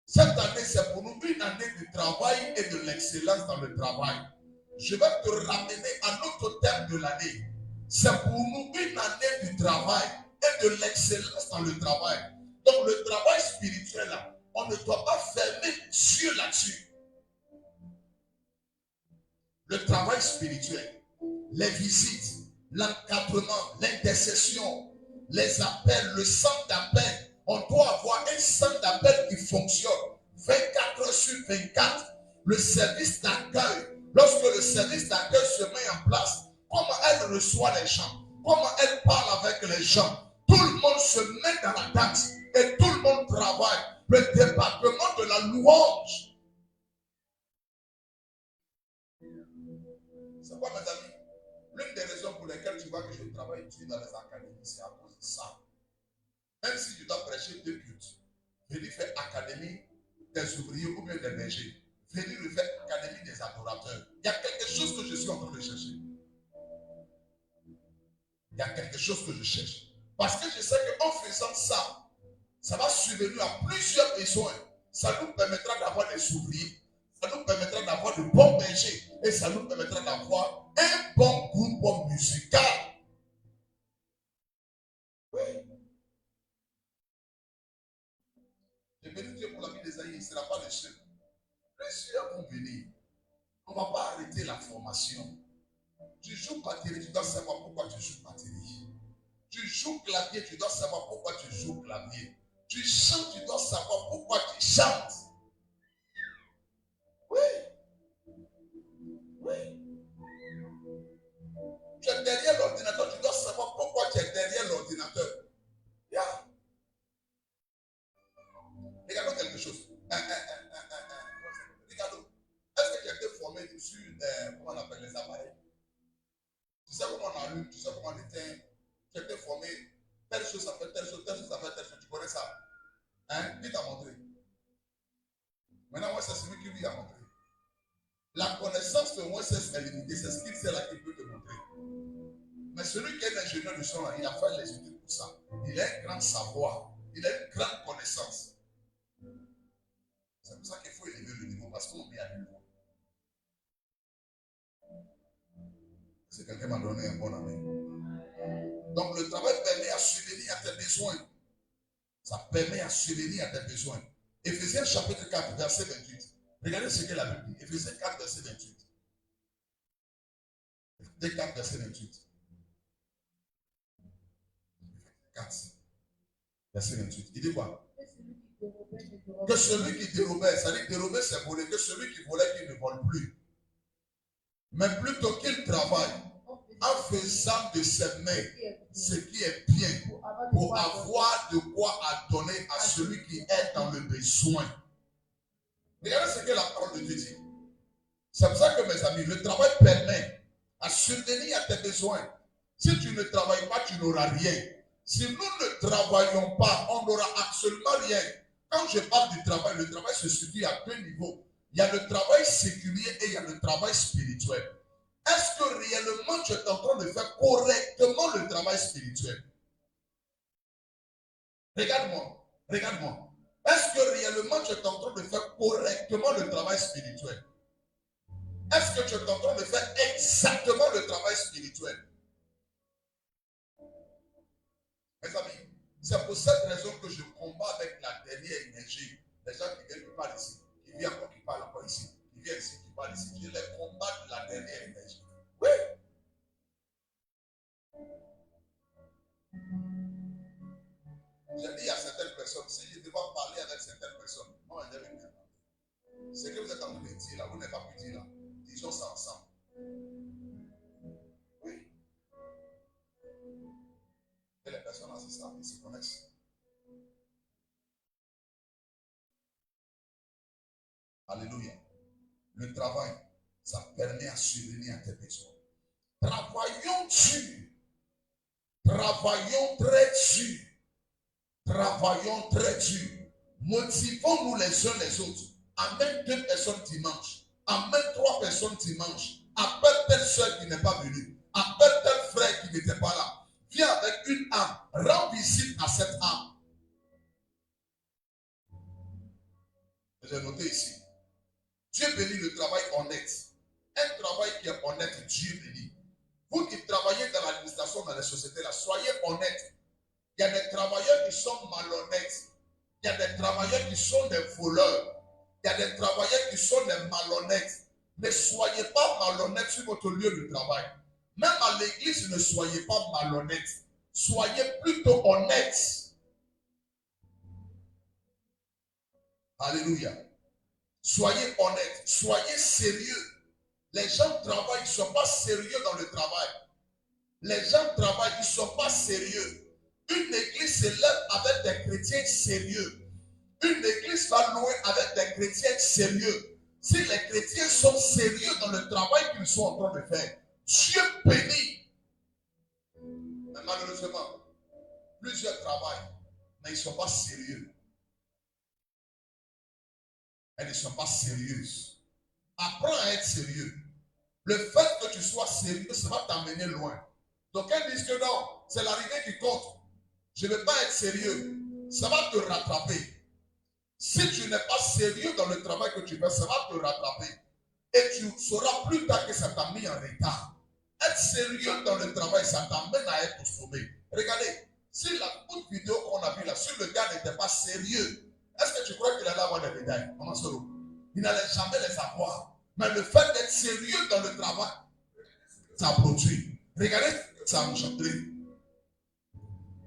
Cette année, c'est pour nous une année de travail et de l'excellence dans le travail. Je vais te ramener à notre thème de l'année. C'est pour nous une année du travail et de l'excellence dans le travail. Donc le travail spirituel, là, on ne doit pas fermer Dieu là-dessus. Le travail spirituel, les visites, l'encadrement, l'intercession, les appels, le centre d'appel. On doit avoir un centre d'appel qui fonctionne 24 heures sur 24. Le service d'accueil, lorsque le service d'accueil se met en place, comment elle reçoit les gens, comment elle parle avec les gens, tout le monde se met dans la danse et tout le monde travaille. Le département de la louange. C'est quoi, mes amis? L'une des raisons pour lesquelles tu vois que je travaille ici dans les académies, c'est à cause de ça. Même si tu dois prêcher 2 cultes, venir faire académie des ouvriers ou bien des bergers, venir faire académie des adorateurs. Il y a quelque chose que je suis en train de chercher. Il y a quelque chose que je cherche. Parce que je sais qu'en faisant ça, ça va subvenir à plusieurs besoins. Ça nous permettra d'avoir des ouvriers. Ça nous permettra d'avoir de bons bergers. Et ça nous permettra d'avoir un bon groupe musical. Oui. Je bénis Dieu pour la vie d'Esaïe. Il ne sera pas le seul. Plusieurs vont venir. On ne va pas arrêter la formation. Tu joues batterie, tu dois savoir pourquoi tu joues batterie. Tu joues clavier, tu dois savoir pourquoi tu joues clavier. Tu chantes, tu dois savoir pourquoi tu chantes. Regarde, est-ce que tu as été formé sur, comment on appelle les appareils? Tu sais comment on allume, tu sais comment on éteint. Tu as été formé, telle chose, ça fait telle chose, telle chose, ça fait telle chose. Tu connais ça? Hein? Qui t'a montré? Maintenant, moi, c'est celui qui lui a montré. La connaissance de moi, c'est limitée. C'est ce qu'il sait là qui peut te montrer. Mais celui qui est l'ingénieur du son, là, il a fait les études pour ça. Il a un grand savoir. Il a une grande connaissance. C'est pour ça qu'il faut élever le niveau, parce qu'on vit à niveau. C'est quelqu'un m'a donné un bon ami. Donc le travail permet à subvenir à tes besoins. Ça permet à subvenir à tes besoins. Éphésiens chapitre 4, verset 28. Regardez ce que la Bible dit. Éphésiens 4, verset 28. Éphésiens 4, verset 28. 4, verset 28. Il dit quoi? Que celui qui dérobait, c'est-à-dire dérober c'est voler, que celui qui volait qu'il ne vole plus. Mais plutôt qu'il travaille en faisant de ses mains ce qui est bien pour avoir de quoi à donner à celui qui est dans le besoin. Regardez ce que la parole de Dieu dit. C'est pour ça que mes amis, le travail permet à subvenir à tes besoins. Si tu ne travailles pas, tu n'auras rien. Si nous ne travaillons pas, on n'aura absolument rien. Quand je parle du travail, le travail se situe à deux niveaux. Il y a le travail séculier et il y a le travail spirituel. Est-ce que réellement tu es en train de faire correctement le travail spirituel? Regarde-moi, regarde-moi. Est-ce que réellement tu es en train de faire correctement le travail spirituel? Est-ce que tu es en train de faire exactement le travail spirituel? Mes amis, c'est pour cette raison que je combats avec la dernière énergie. Les gens qui viennent, qui parlent ici, qui viennent encore, qui parlent encore ici, qui viennent ici, qui parlent ici. Je les combats de la dernière énergie. Oui. J'ai dit à certaines personnes, si je devais parler avec certaines personnes, moi je vais bien. Ce que vous êtes en train de dire là, vous n'avez pas pu dire là. Disons ça ensemble. Oui. Et les personnes là, c'est ça, ils se connaissent. Alléluia. Le travail, ça permet à subvenir à tes besoins. Travaillons dur. Travaillons très dur. Travaillons très dur. Motivons-nous les uns les autres. Amène 2 personnes dimanche. Amène 3 personnes dimanche. Appelle telle soeur qui n'est pas venue. Appelle tel frère qui n'était pas là. Viens avec une âme. Rends visite à cette âme. J'ai noté ici. Dieu bénit le travail honnête. Un travail qui est honnête, Dieu bénit. Vous qui travaillez dans l'administration, dans les sociétés, là, soyez honnêtes. Il y a des travailleurs qui sont malhonnêtes. Il y a des travailleurs qui sont des voleurs. Il y a des travailleurs qui sont des malhonnêtes. Ne soyez pas malhonnêtes sur votre lieu de travail. Même à l'église, ne soyez pas malhonnêtes. Soyez plutôt honnêtes. Alléluia. Soyez honnêtes. Soyez sérieux. Les gens travaillent, ils ne sont pas sérieux dans le travail. Les gens travaillent, ils ne sont pas sérieux. Une église s'élève avec des chrétiens sérieux. Une église va louer avec des chrétiens sérieux. Si les chrétiens sont sérieux dans le travail qu'ils sont en train de faire, Dieu bénit. Mais malheureusement, plusieurs travaillent, mais ils ne sont pas sérieux. Elles ne sont pas sérieuses. Apprends à être sérieux. Le fait que tu sois sérieux, ça va t'amener loin. Donc, elles disent que non, c'est l'arrivée qui compte. Je ne vais pas être sérieux. Ça va te rattraper. Si tu n'es pas sérieux dans le travail que tu fais, ça va te rattraper. Et tu sauras plus tard que ça t'a mis en retard. Être sérieux dans le travail, ça t'amène à être au sommet. Regardez, si la toute vidéo qu'on a vue là, si le gars n'était pas sérieux, est-ce que tu crois qu'il allait avoir des médailles? Il n'allait jamais les avoir. Mais le fait d'être sérieux dans le travail, ça produit. Regardez, ça a engendré.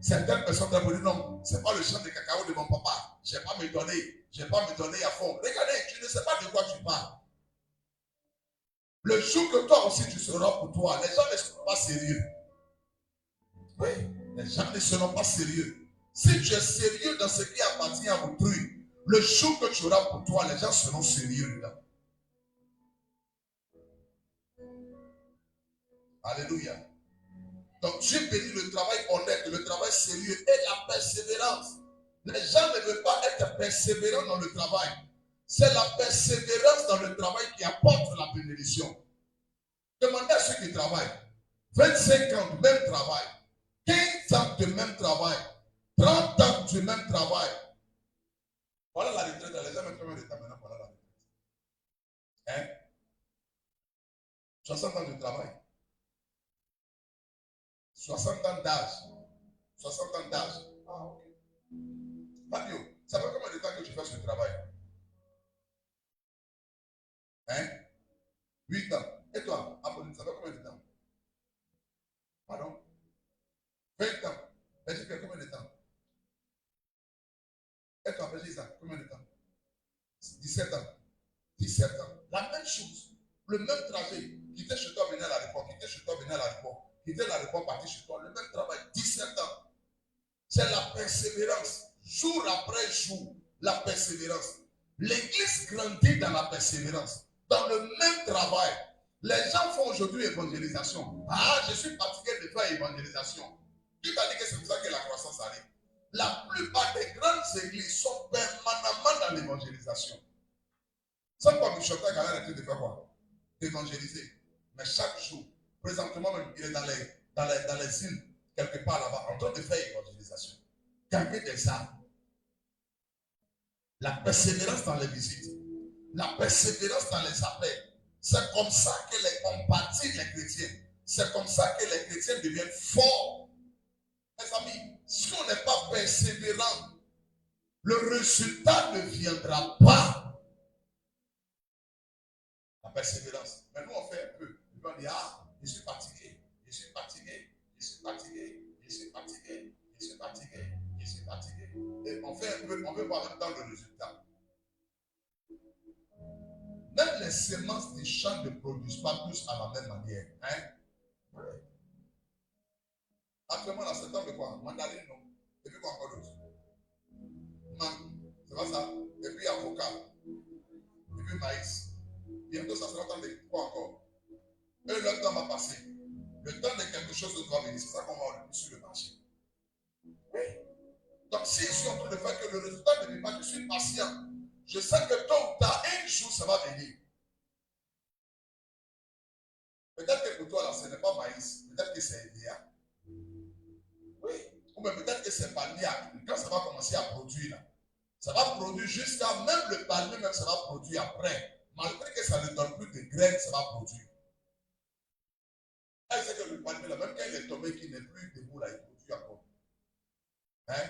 Certaines personnes vont dire non, ce n'est pas le champ de cacao de mon papa. Je ne vais pas me donner. Je ne vais pas me donner à fond. Regardez, tu ne sais pas de quoi tu parles. Le jour que toi aussi tu seras pour toi, les gens ne seront pas sérieux. Oui, les gens ne seront pas sérieux. Si tu es sérieux dans ce qui appartient à autrui, Le jour que tu auras pour toi, les gens seront sérieux dedans. Alléluia. Donc Dieu bénit le travail honnête, le travail sérieux et la persévérance. Les gens ne veulent pas être persévérants dans le travail. C'est la persévérance dans le travail qui apporte la bénédiction. Demandez à ceux qui travaillent. 25 ans du même travail. 15 ans du même travail. 30 ans du même travail. Voilà la retraite. Les gens mettent combien de temps maintenant? Voilà la retraite. Hein? 60 ans de travail. 60 ans d'âge. 60 ans d'âge. Ah, ok. Fabio, ça fait combien de temps que tu fais ce travail? Hein? 8 ans. Et toi, Apolline, ça fait combien de temps? Pardon? 20 ans. Mais tu fais combien de temps? Et toi, Belisa, combien de temps? 17 ans. 17 ans. La même chose. Le même trajet. Quitter chez toi, venir à l'aéroport. Quitter chez toi, venir à l'aéroport. Quitter l'aéroport, partir chez toi. Le même travail. 17 ans. C'est la persévérance. Jour après jour, la persévérance. L'église grandit dans la persévérance. Dans le même travail. Les gens font aujourd'hui évangélisation. Ah, je suis fatigué de faire évangélisation. Qui t'a dit que c'est pour ça que la croissance arrive? La plupart des grandes églises sont permanemment dans l'évangélisation. C'est quoi Bishop Tag a arrêté de faire quoi? D'évangéliser. Mais chaque jour, présentement même, il est dans les îles, quelque part là-bas, en train de faire évangélisation. Gagner des âmes. La persévérance dans les visites. La persévérance dans les appels. C'est comme ça qu'on bâtit les chrétiens. C'est comme ça que les chrétiens deviennent forts. Mes amis, si on n'est pas persévérant, le résultat ne viendra pas. La persévérance. Mais nous, on fait un peu. On dit, ah, je suis fatigué, je suis fatigué, je suis fatigué, je suis fatigué, je suis fatigué, je suis fatigué. Et on fait un peu, on veut voir en même temps le résultat. Même les semences des champs ne produisent pas tous à la même manière. Hein? Ouais. Actuellement, là, c'est temps de quoi? Mandarine, non? Et puis quoi encore d'autre? Mangue, c'est pas ça? Et puis avocat. Et puis maïs. Bientôt, ça sera le temps de quoi encore? Et le temps va passer. Le temps de quelque chose d'autre va venir. C'est ça qu'on va sur le marché. Oui. Donc, si je suis en train de faire que le résultat ne vient pas, je suis patient. Je sais que tôt ou tard, un jour, ça va venir. Peut-être que pour toi, là, ce n'est pas maïs. Peut-être que c'est idéal. Oui. Ou bien peut-être que c'est palmier. Quand ça va commencer à produire, là, ça va produire jusqu'à même le palmier, même ça va produire après. Malgré que ça ne donne plus de graines, ça va produire. Et c'est que le palmier, là, même quand il est tombé, qu'il n'est plus debout, là, il produit encore. Hein?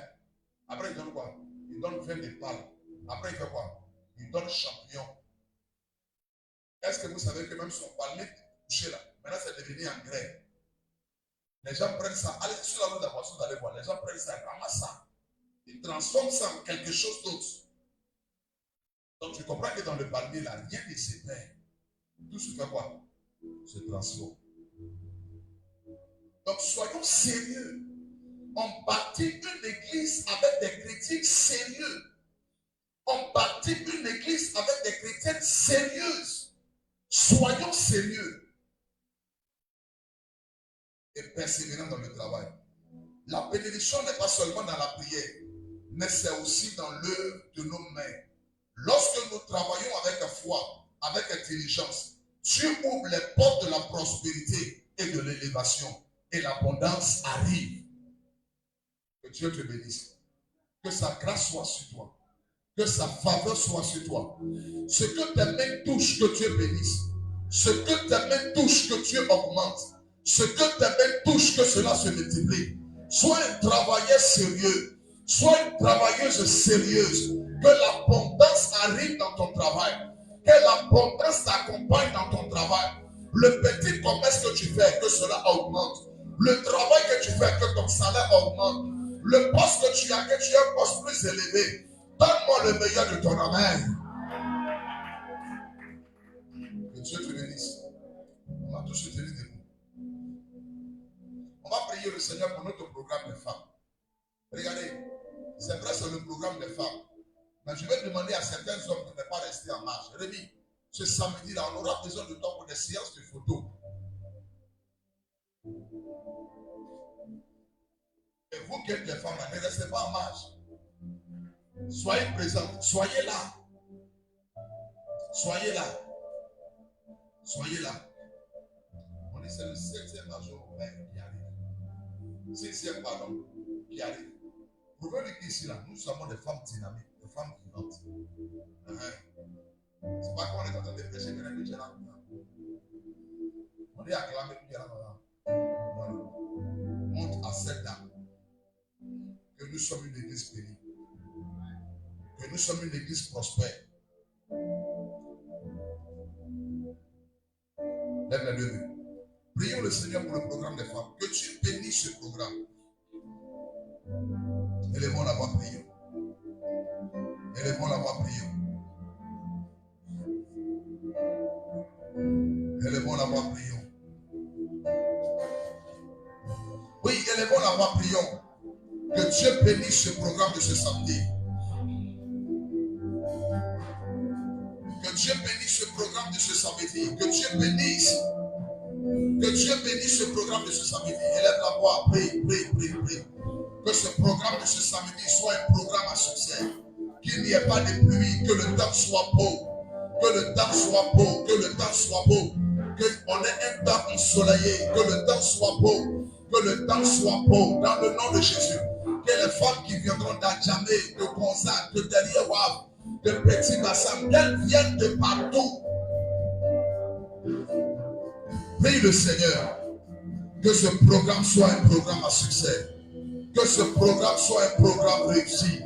Après, il donne quoi? Il donne vin de palme. Après, il fait quoi? Il donne champignon. Est-ce que vous savez que même son palmier touché là, maintenant c'est devenu en graine? Les gens prennent ça. Allez sur la route de la boisson, vous allez voir. Les gens prennent ça, ramassent ça. Ils transforment ça en quelque chose d'autre. Donc tu comprends que dans le palmier là, rien ne se perd. Tout se fait quoi? Se transforme. Donc soyons sérieux. On bâtit une église avec des chrétiens sérieux. On bâtit une église avec des chrétiennes sérieuses. Soyons sérieux. Et persévérants dans le travail. La bénédiction n'est pas seulement dans la prière, mais c'est aussi dans l'œuvre de nos mains. Lorsque nous travaillons avec foi, avec intelligence, Dieu ouvre les portes de la prospérité et de l'élévation. Et l'abondance arrive. Que Dieu te bénisse. Que sa grâce soit sur toi. Que sa faveur soit sur toi. Ce que tes mains touchent, que Dieu bénisse. Ce que tes mains touchent, que Dieu augmente. Ce que tes mains touchent, que cela se multiplie. Sois un travailleur sérieux. Sois une travailleuse sérieuse. Que l'abondance arrive dans ton travail. Que l'abondance t'accompagne dans ton travail. Le petit commerce que tu fais, que cela augmente. Le travail que tu fais, que ton salaire augmente. Le poste que tu as, que tu aies un poste plus élevé. Donne-moi le meilleur de ton amen. Que Dieu te bénisse. On va tous se tenir debout. On va prier le Seigneur pour notre programme des femmes. Regardez, c'est vrai, c'est le programme des femmes. Mais je vais demander à certains hommes de ne pas rester en marge. Rémi, ce samedi-là, on aura besoin de toi pour des séances de photos. Et vous qui êtes les femmes, ne restez pas en marge. Soyez présents. Soyez là. Soyez là. Soyez là. On dit c'est le 7e major qui arrive. 6e, pardon, qui arrive. Vous voyez qu'ici, là, nous sommes des femmes dynamiques, des femmes vivantes. C'est pas qu'on est en train de prêcher, mais on est là. On est acclamé, puis là. Montre à cette dame que nous sommes une église bénie, que nous sommes une église prospère. Lève les deux mains. Prions le Seigneur pour le programme des femmes. Que Dieu bénisse ce programme. Élevons la voix, prions. Élevons la voix, prions. Élevons la voix, prions. Oui, élevons la voix, prions. Que Dieu bénisse ce programme de ce samedi. Que Dieu bénisse ce programme de ce samedi. Que Dieu bénisse. Que Dieu bénisse ce programme de ce samedi. Élève la voix, prie, prie, prie, prie. Que ce programme de ce samedi soit un programme à succès. Qu'il n'y ait pas de pluie, que le temps soit beau. Que le temps soit beau, que le temps soit beau. Qu'on ait un temps ensoleillé, que le temps soit beau. Que le temps soit beau, dans le nom de Jésus. Que les femmes qui viendront d'Adjamé, de Gonzague, de Deliawab, de Petit Bassam, qu'elles viennent de partout. Prie le Seigneur, que ce programme soit un programme à succès. Que ce programme soit un programme réussi.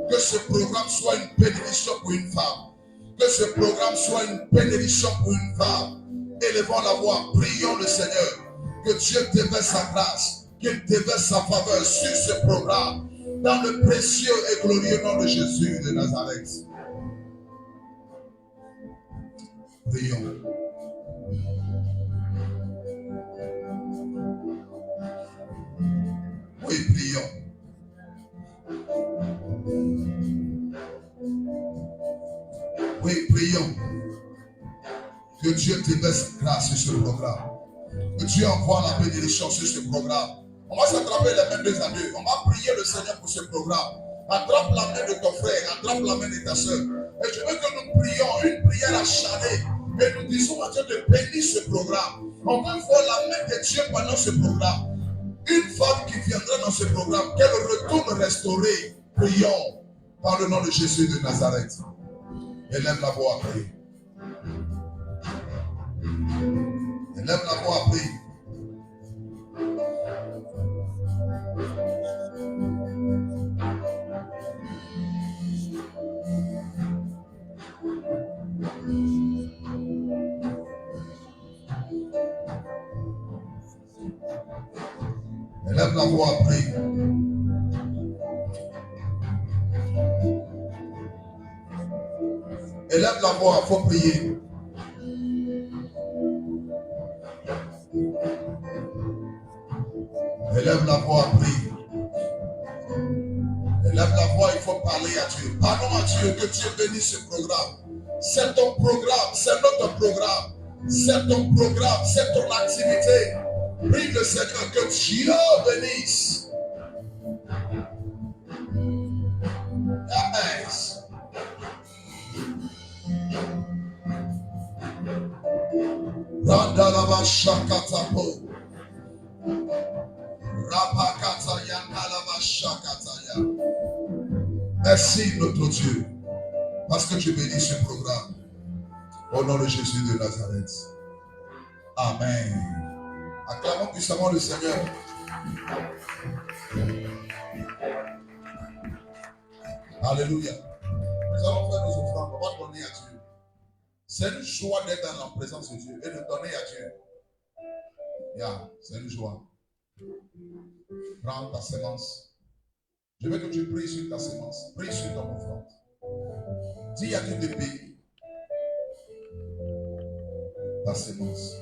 Que ce programme soit une bénédiction pour une femme. Que ce programme soit une bénédiction pour une femme. Élevons la voix, prions le Seigneur. Que Dieu déverse sa grâce, qu'il déverse sa faveur sur ce programme. Dans le précieux et glorieux nom de Jésus de Nazareth. Prions. Oui, prions. Oui, prions. Que Dieu déverse grâce sur ce programme. Que Dieu envoie la bénédiction sur ce programme. On va s'attraper les mains deux à deux. On va prier le Seigneur pour ce programme. Attrape la main de ton frère, attrape la main de ta soeur. Et je veux que nous prions une prière acharnée. Et nous disons à Dieu de bénir ce programme. On veut voir la main de Dieu pendant ce programme. Une femme qui viendra dans ce programme, qu'elle retourne restaurée. Prions par le nom de Jésus de Nazareth. Élève la voix à prier. Élève la voix à prier. Élève la voix à prier. Élève la voix, il faut prier. Élève la voix à prier. Élève la voix, il faut parler à Dieu. Parlons à Dieu, que Dieu bénisse ce programme. C'est ton programme, c'est notre programme. C'est ton programme, c'est ton activité. Prie le Seigneur, que Dieu bénisse. Yes. Randalava Shakatapo. Rapakata Yanalava Shakataya. Merci notre Dieu, parce que tu bénis ce programme. Au nom de Jésus de Nazareth. Amen. Acclamons puissamment le Seigneur. Alléluia. Nous allons faire nos offrandes. On va donner à Dieu. C'est une joie d'être dans la présence de Dieu et de donner à Dieu. C'est une joie. Prends ta sémence. Je veux que tu pries sur ta sémence. Prie sur ton offrande. Dis à Dieu de bénir ta sémence.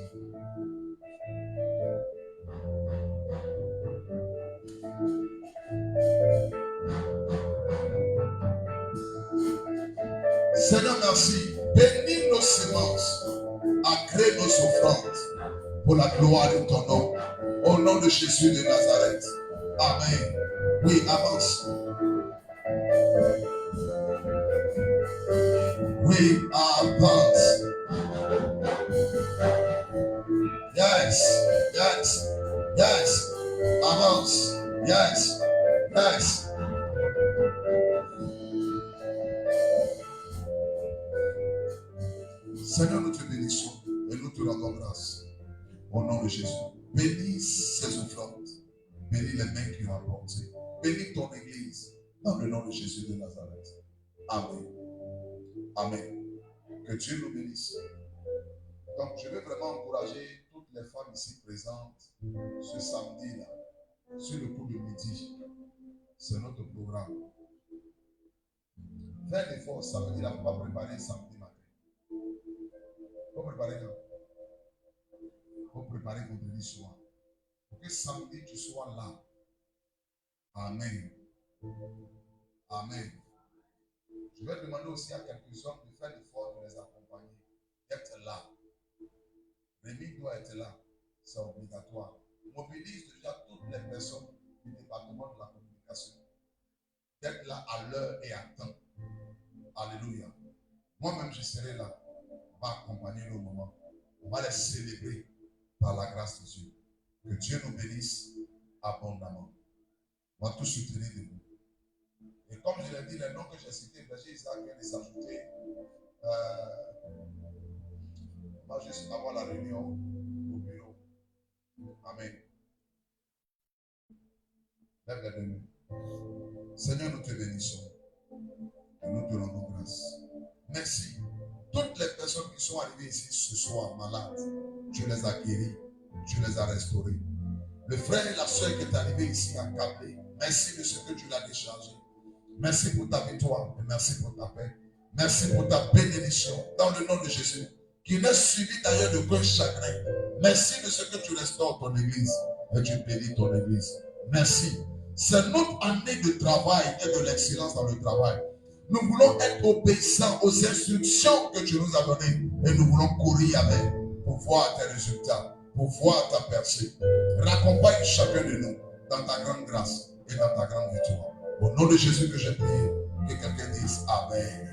merci. Bénis nos semences. Agrée nos offrandes pour la gloire de ton nom. Au nom de Jésus de Nazareth. Amen. Oui, avance. Oui, avance. Yes, yes, yes. Avance. Yes, yes. Seigneur, nous te bénissons et nous te rendons grâce. Au nom de Jésus. Bénis ces offrandes. Bénis les mains qui ont apporté. Bénis ton église. Dans le nom de Jésus de Nazareth. Amen. Amen. Que Dieu nous bénisse. Donc, je veux vraiment encourager toutes les femmes ici présentes ce samedi-là, sur le coup de midi. C'est notre programme. Fais un effort samedi, là, pour pas préparer samedi matin. Faut préparer quand? Faut préparer vendredi soir. Pour que samedi, tu sois là. Amen. Amen. Je vais demander aussi à quelques hommes de faire l'effort de les accompagner, d'être là. Rémi doit être là. C'est obligatoire. Mobilise déjà toutes les personnes du département de la communication. D'être là à l'heure et à temps. Alléluia. Moi-même, je serai là. On va accompagner nos moments. On va les célébrer par la grâce de Dieu. Que Dieu nous bénisse abondamment. On va tous se tenir debout. Et comme je l'ai dit, les noms que j'ai cités, Berger Isaac vient de s'ajouter. On va juste avoir la réunion au bureau. Amen. Lève les deux mains. Seigneur, nous te bénissons. Et nous te rendons grâce. Merci. Toutes les personnes qui sont arrivées ici ce soir malades, tu les as guéris, tu les as restaurés. Le frère et la soeur qui est arrivé ici à Capé, merci de ce que tu l'as déchargé. Merci pour ta victoire et merci pour ta paix. Merci pour ta bénédiction dans le nom de Jésus, qui n'est suivi d'ailleurs de qu'un chagrin. Merci de ce que tu restaures ton église et tu bénis ton église. Merci. C'est notre année de travail et de l'excellence dans le travail. Nous voulons être obéissants aux instructions que tu nous as données et nous voulons courir avec pour voir tes résultats, pour voir ta percée. Raccompagne chacun de nous dans ta grande grâce et dans ta grande victoire. Au nom de Jésus que j'ai prié, que quelqu'un dise Amen.